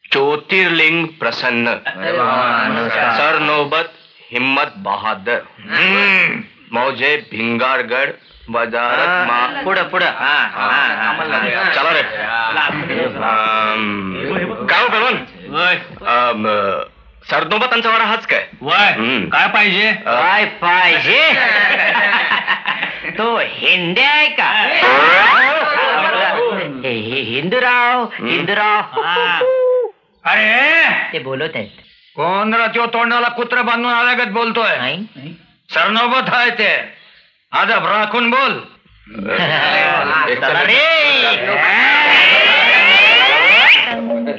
ज्योतिर्लिंग प्रसन्न, सरनोबत हिम्मत बहादर, मौजे भिंगारगड वजारत पुढं पुढं. चला रे. काय बलवान, सरनोबतांचा वाडा हाच काय? काय पाहिजे? काय पाहिजे? तो हिंदे आहे का? हिंदूराव, हिंदूराव. अरे ते बोलत आहेत. कोण त्यो तोंडाला कुत्र बांधून आल्यागत बोलतोय? सरनोबत आहे ते. अदब राखून बोल.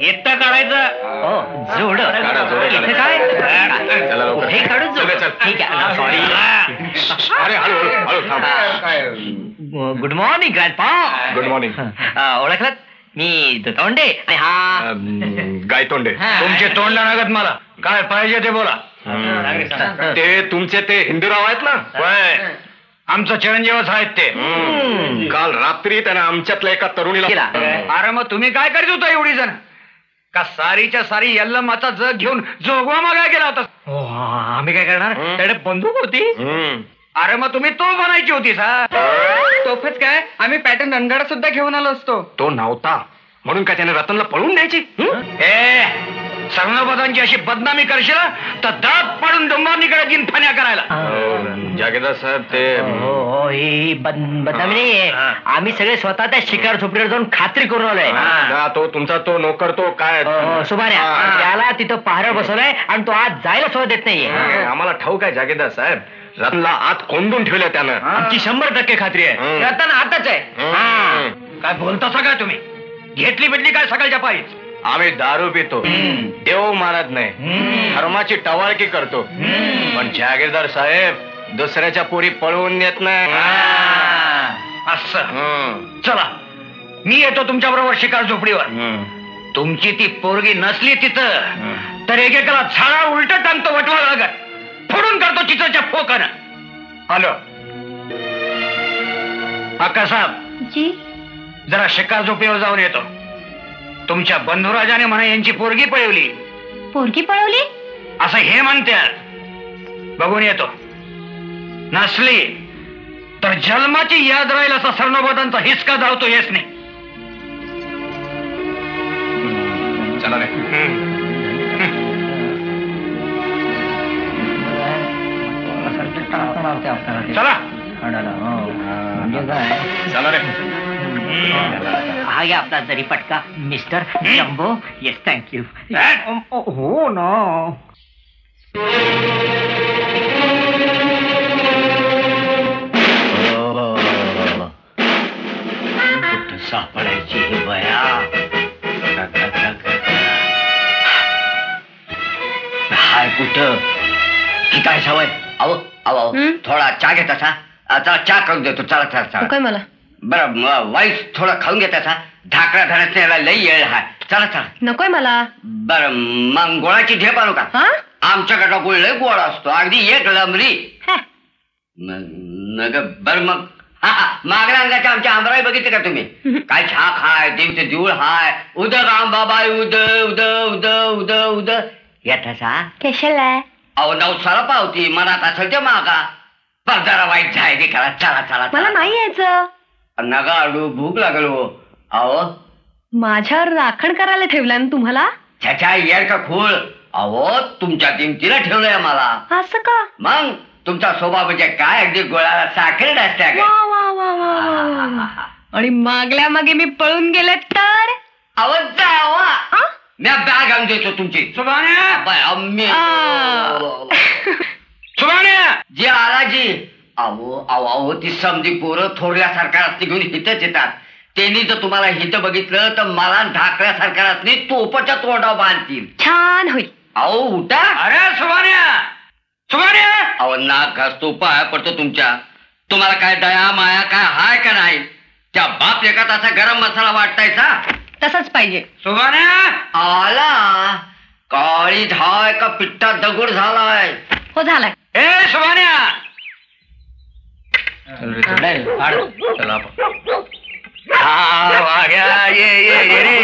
इथं काढायचं. जोड काय? हे काढून जोड. ठीक आहे. Sorry. Good morning grandpa. Good morning. ओळखलं? मी तोंडे आणि हा गायतोंडे. तुमचे तोंड लागत मला. काय पाहिजे ते बोला. ते तुमचे ते हिंदूराव आहेत ना? आमचं चिरंजीवच आहेत ते. काल रात्री त्याने आमच्यातल्या एका तरुणीला. अरे मग तुम्ही काय करीत होता एवढी जण? का सारीच्या सारी यल्लमाचा जग घेऊन जोगवा मागाय गेला होता? आम्ही काय करणार? त्याकडे बंदूक होती. अरे मग तुम्ही तो बनायची होती सा. तोफच काय, आम्ही पॅटर्न रणगाडा सुद्धा घेऊन आलो असतो. तो नव्हता म्हणून काय त्याने रतनला पळून द्यायची? सरनोबतांची अशी बदनामी करशील तर दात पाडून डोंगरनीकडे घेऊन फण्या करायला. जागेदार साहेब ते बदनामी नाहीये. आम्ही सगळे स्वतः त्या शिकार झोपडीवर जाऊन खात्री करून आलोय. तो तुमचा तो नोकर तो काय सुभाण्या, त्याला तिथं पहारा बसवलाय आणि तो आज जायला सुद्धा देत नाहीये. आम्हाला ठाऊक आहे जागेदार साहेब. रतनला आत कोंडून ठेवलं त्यानं. आमची 100% खात्री आहे. रतन आताच आहे. काय बोलता सगळं तुम्ही? घेतली भेटली काय सकाळच्या पायीच? आम्ही दारू पितो, देव मारत नाही, धर्माची टवाळकी करतो. पण जागीरदार साहेब दुसऱ्याच्या पोरी पळवून नेत नाही. असं चला, मी येतो तुमच्या बरोबर शिकार झोपडीवर. तुमची ती पोरगी नसली तिथं तर एकेकाला झाडा उलट टांगतो वटवा लागत. फोडून करतो चित्राच्या फोकानं. हॅलो अक्का साहेब जी, जरा शिकार झोपडीवर जाऊन येतो. तुमच्या बंधुराजाने म्हणा यांची पोरगी पळवली. पोरगी पळवली असं हे म्हणतात. बघून येतो. नसली तर जन्माची याद राहील असा सरनोबतांचा हिसका धावतो. येस नाही. चला रे. चला चला रे. हा घ्या आपला जरी पटका मिस्टर जम्बो. Yes thank you. हो ना. कुठं सापडायची हे बया. हाय कुठं ही काय सवय? अहो अहो थोडा चहा घेता सा. चला चहा करून देतो. चला चला चला. काय मला बरं वाईस थोडा खाऊन घेता सा. ढाकळा धरत यायला लई येळ हाय. चला चला. नकोय मला. बरं मग गोळाची ढेप आणू का? आमच्याकडला गोळ लय गोळ असतो. अगदी एक लमरी. बरं मग मागल्या अंगाच्या आमच्या आंबराई बघितले का तुम्ही? काय छाक हाय, देवचे देऊळ हाय. उद रामबाबाई उद उद उद उद उद येता सा. कशाला? अहो नवसाला पावती मनात असेल ते मागा. पर जरा वाईट जाय करा. चला चला. मला नाही यायचं. नका अडू, भूक लागल हो. अहो माझ्यावर राखण करायला ठेवलाय ना तुम्हाला? छ्या येर का खूळ. अहो तुमच्या किमतीला ठेवलंय मला. असं का? मग तुमचा स्वभाव म्हणजे काय अगदी गोळाला साखर असते. आणि मागल्या मागे मी पळून गेले तर? अहो जावा. मी बॅग आणून देतो तुमची. सुभाण्या जी आलाजी. अहो अहो अहो ती समजी पोरं थोरल्यासारखा असते घेऊन हितच येतात. त्यांनी जर तुम्हाला हित बघितलं तर मला ढाकल्यासारखा असणे तोपच्या तोंडावर बांधतील. छान होईल. अहो उठा. अरे सुभाण्या सुभाण्या. अहो नाक घासतो पाया पडतो तुमच्या. तुम्हाला काय दया माया काय हाय का नाही? त्या बाप एका तासा गरम मसाला वाटतायचा. तसंच पाहिजे. सुभाण्या आला. काळी धाय का पिठ्ठा दगड झालाय. हो झालाय. ए सुभाण्या चला वाघ्या ये रे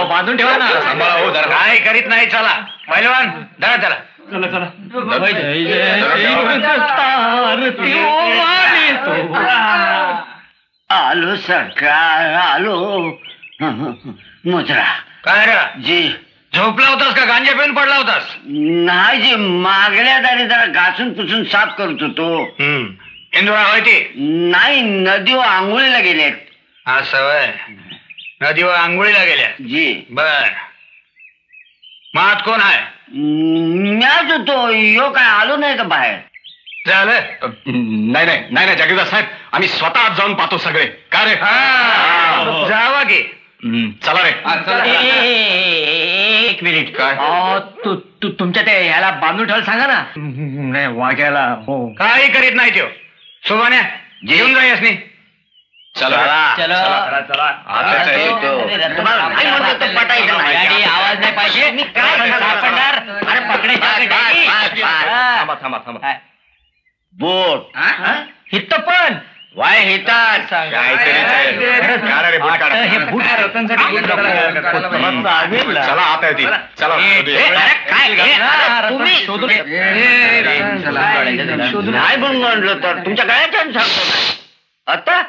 बांधून ठेवा ना. सांभाळा हो जरा. काय करीत नाही. चला पहिलवान धरा त्याला. आलो सरकार आलो. मुजरा काय रे जी झोपला होतास का गांजा पिऊन पडला होतास? नाही जी मागल्या दारी जरा घासून पुसून साफ करत होतो. इंदुरा होय ती? नाही नदीवर आंघोळीला गेलेत. हा सवय नदीवर आंघोळीला गेल्या. जी बर मात कोण आहे? म्याच होतो. यो काय आलो नाही का बाहेर? झालं. नाही नाही नाही नाही जागीरदार साहेब, आम्ही स्वतः आज जाऊन पाहतो सगळे. का रे? जावा की. चला रे. एक मिनिट. काय? तुमच्या ते ह्याला बांधून ठेवायला सांगा ना. नाही वाघ्याला हो काही करीत नाही तो. सुभाण्या जेवून जाईस नाही. चला चला आता येतो. तुम्हाला काय म्हणतो तो पटायचं नाही. आवाज नाही पाहिजे. मी काय सापडणार? अरे थांबा थांबा थांबा. बोट हित पण वाय हितात चला आता येते. चला नाही म्हणून म्हणलं तर तुमच्या गळ्यात सांगतो नाही आता.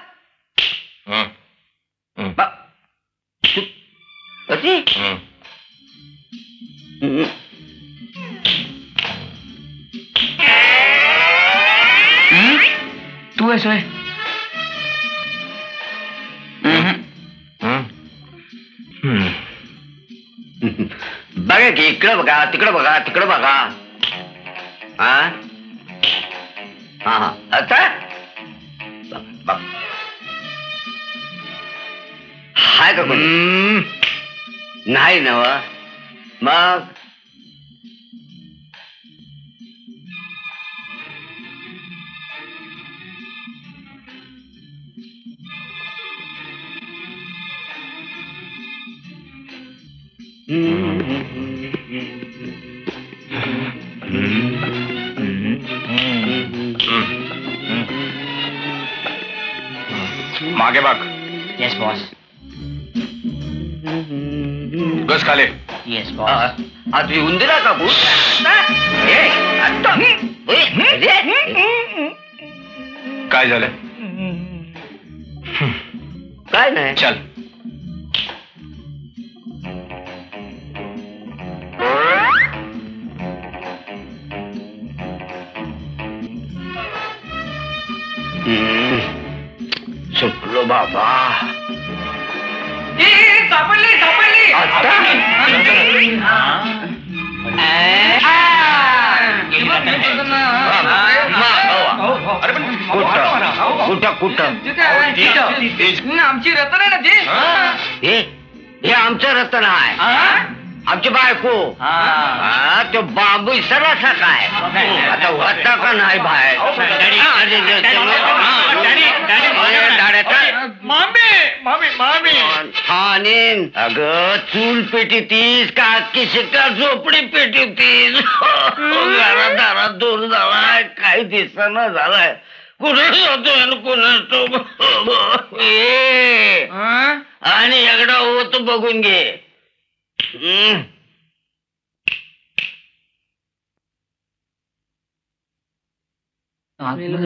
तू आहेस होय? बघा की इकडं बघा तिकडं बघा तिकडं बघा. हा हा आता हाय का कोणी? नाही नव मग मागे बघ. Yes boss. गस खाले. Yes boss. आज उंदरा का भूत? काय झालं? काय नाही. चल. सुटलो बाबा. सापडली सापडली. कुठं कुठं आमची रतन आहे ना ती. हे आमचं रतन आहे. आमची बायको. तो बाबू सरासा काय आता होता का नाही बाहेर? अग चूल पेटीतीस का अख्खी शिक्का झोपडी पेटीतीस? घरात दारात दूर झालाय काही दिसना झालाय. कुठे जातो आणि कुणाच आणि एकदा होत बघून घे.